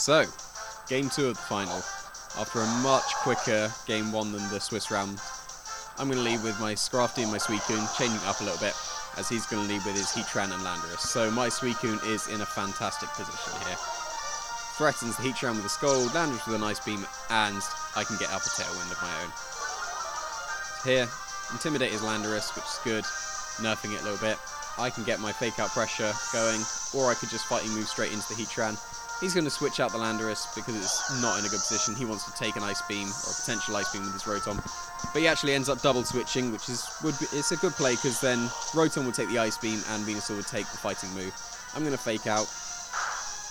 So, game 2 of the final. After a much quicker game 1 than the Swiss round, I'm going to lead with my Scrafty and my Suicune, changing it up a little bit, as he's going to lead with his Heatran and Landorus. So my Suicune is in a fantastic position here. Threatens the Heatran with a Scold, Landorus with a Nice Beam, and I can get up a Tailwind of my own. Here, Intimidate his Landorus, which is good, nerfing it a little bit. I can get my Fake Out Pressure going, or I could just fighting move straight into the Heatran. He's going to switch out the Landorus because it's not in a good position. He wants to take an Ice Beam, or a potential Ice Beam with his Rotom. But he actually ends up double switching, which is it's a good play because then Rotom would take the Ice Beam and Venusaur would take the fighting move. I'm going to Fake Out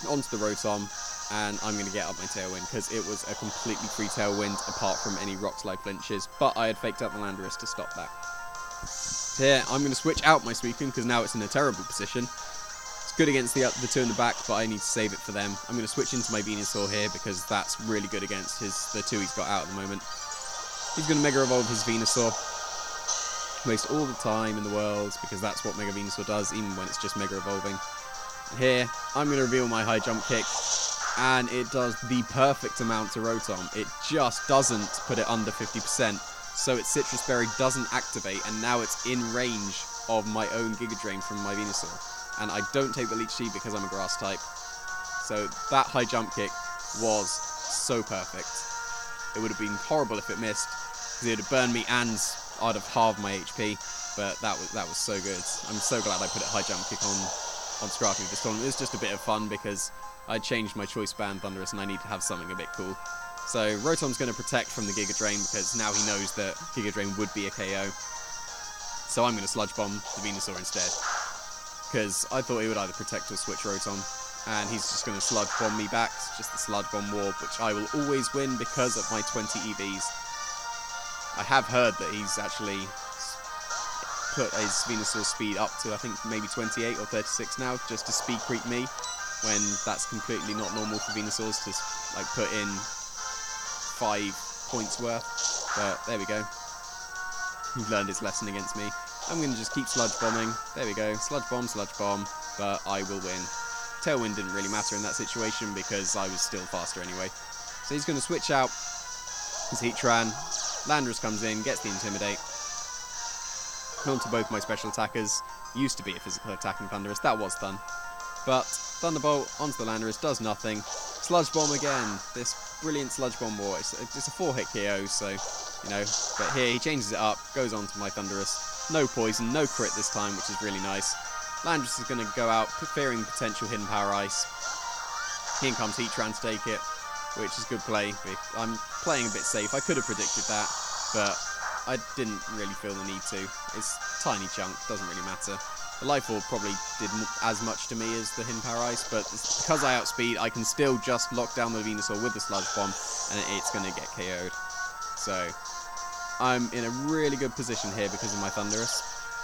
onto the Rotom, and I'm going to get up my Tailwind because it was a completely free Tailwind apart from any Rock Slide flinches, but I had faked out the Landorus to stop that. So here, I'm going to switch out my Suicune because now it's in a terrible position. It's good against the two in the back, but I need to save it for them. I'm going to switch into my Venusaur here because that's really good against the two he's got out at the moment. He's going to Mega Evolve his Venusaur. Waste all the time in the world because that's what Mega Venusaur does, even when it's just Mega Evolving. And here, I'm going to reveal my High Jump Kick, and it does the perfect amount to Rotom. It just doesn't put it under 50%, so its Citrus Berry doesn't activate, and now it's in range of my own Giga Drain from my Venusaur. And I don't take the Leech Seed because I'm a Grass type. So that High Jump Kick was so perfect. It would have been horrible if it missed, because it would have burned me and I'd have halved my HP, but that was so good. I'm so glad I put a High Jump Kick on Scrafty this tournament. It was just a bit of fun because I changed my Choice Band Thunderous and I need to have something a bit cool. So Rotom's going to protect from the Giga Drain because now he knows that Giga Drain would be a KO. So I'm going to Sludge Bomb the Venusaur instead, because I thought he would either protect or switch Rotom, and he's just going to Sludge Bomb me back. It's just the Sludge Bomb Warp, which I will always win because of my 20 EVs. I have heard that he's actually put his Venusaur speed up to, I think, maybe 28 or 36 now, just to speed creep me, when that's completely not normal for Venusaurs to like put in 5 points worth. But there we go. He's learned his lesson against me. I'm going to just keep Sludge Bombing. There we go. Sludge Bomb, but I will win. Tailwind didn't really matter in that situation because I was still faster anyway. So he's going to switch out his Heatran. Landorus comes in, gets the Intimidate. Onto both my special attackers. Used to be a physical attacking Thunderous. That was done. But Thunderbolt onto the Landorus does nothing. Sludge Bomb again. This brilliant Sludge Bomb war. It's a 4-hit KO, so, you know. But here he changes it up, goes on to my Thunderous. No poison, no crit this time, which is really nice. Landorus is going to go out, fearing potential Hidden Power Ice. Here comes Heatran to take it, which is good play. I'm playing a bit safe. I could have predicted that, but I didn't really feel the need to. It's tiny chunk, doesn't really matter. The Life Orb probably did as much to me as the Hidden Power Ice, but because I outspeed, I can still just lock down the Venusaur with the Sludge Bomb, and it's going to get KO'd. So I'm in a really good position here because of my Thunderous.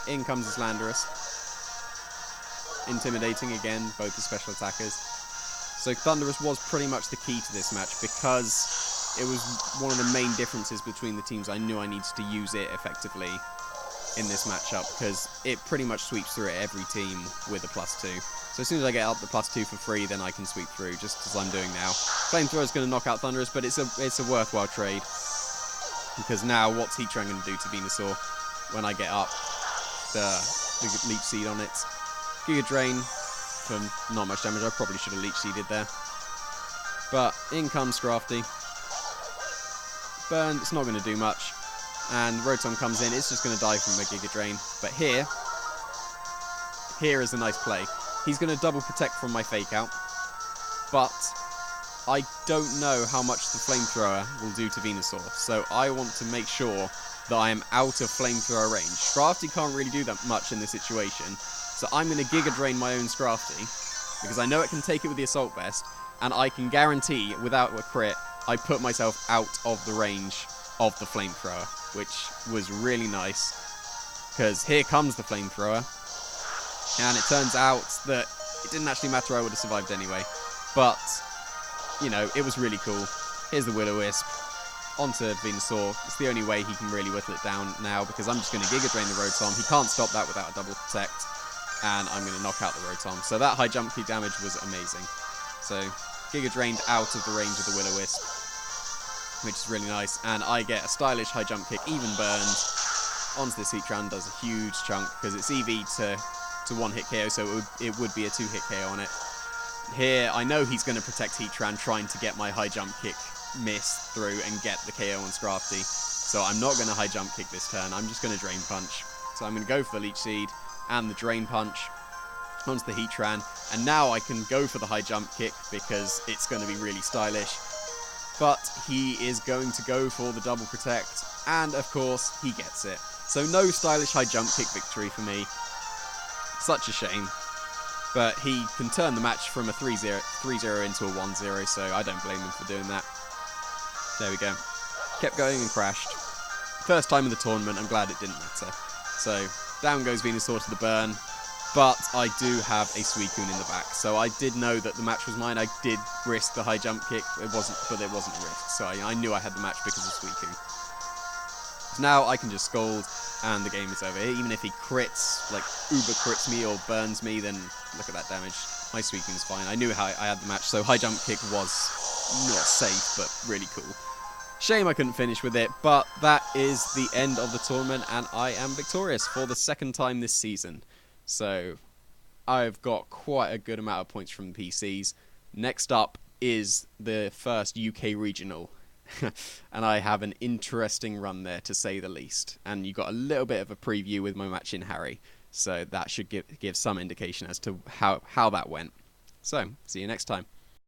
In comes his Landorus. Intimidating again, both the special attackers. So Thunderous was pretty much the key to this match because it was one of the main differences between the teams. I knew I needed to use it effectively in this matchup because it pretty much sweeps through every team with a +2. So as soon as I get out the +2 for free, then I can sweep through, just as I'm doing now. Flamethrower is going to knock out Thunderous, but it's a worthwhile trade because now what's Heatran going to do to Venusaur when I get up the Leech Seed on it? Giga Drain for not much damage. I probably should have Leech Seeded there. But in comes Scrafty. Burn, it's not going to do much. And Rotom comes in, it's just going to die from a Giga Drain. But here is a nice play. He's going to double protect from my Fake Out. But I don't know how much the Flamethrower will do to Venusaur. So I want to make sure that I am out of Flamethrower range. Scrafty can't really do that much in this situation. So I'm going to Giga Drain my own Scrafty, because I know it can take it with the Assault Vest, and I can guarantee, without a crit, I put myself out of the range of the Flamethrower, which was really nice, because here comes the Flamethrower, and it turns out that it didn't actually matter, I would have survived anyway, but, you know, it was really cool. Here's the Will-O-Wisp, onto Venusaur. It's the only way he can really whittle it down now, because I'm just going to Giga Drain the Rotom. He can't stop that without a double protect, and I'm going to knock out the Rotom. So that high jump key damage was amazing. So Giga Drained out of the range of the Will-O-Wisp, which is really nice, and I get a stylish high jump kick, even burned, onto this Heatran, does a huge chunk, because it's EV to one-hit KO, so it would be a two-hit KO on it. Here, I know he's going to protect Heatran, trying to get my high jump kick miss through and get the KO on Scrafty, so I'm not going to high jump kick this turn, I'm just going to Drain Punch. So I'm going to go for the Leech Seed and the Drain Punch onto the Heatran, and now I can go for the high jump kick because it's going to be really stylish. But he is going to go for the double protect, and of course he gets it. So no stylish high jump kick victory for me. Such a shame. But he can turn the match from a 3-0 into a 1-0, so I don't blame him for doing that. There we go. Kept going and crashed. First time in the tournament, I'm glad it didn't matter. So down goes Venusaur to the burn. But I do have a Suicune in the back, so I did know that the match was mine. I did risk the high jump kick, but it wasn't a risk, so I knew I had the match because of Suicune. So now I can just scold, and the game is over. Even if he crits, like uber crits me or burns me, then look at that damage. My Suicune's fine. I knew how I had the match, so high jump kick was not safe, but really cool. Shame I couldn't finish with it, but that is the end of the tournament, and I am victorious for the second time this season. So, I've got quite a good amount of points from the PCs. Next up is the first UK regional. And I have an interesting run there, to say the least. And you got a little bit of a preview with my match in Harry. So that should give some indication as to how that went. So, see you next time.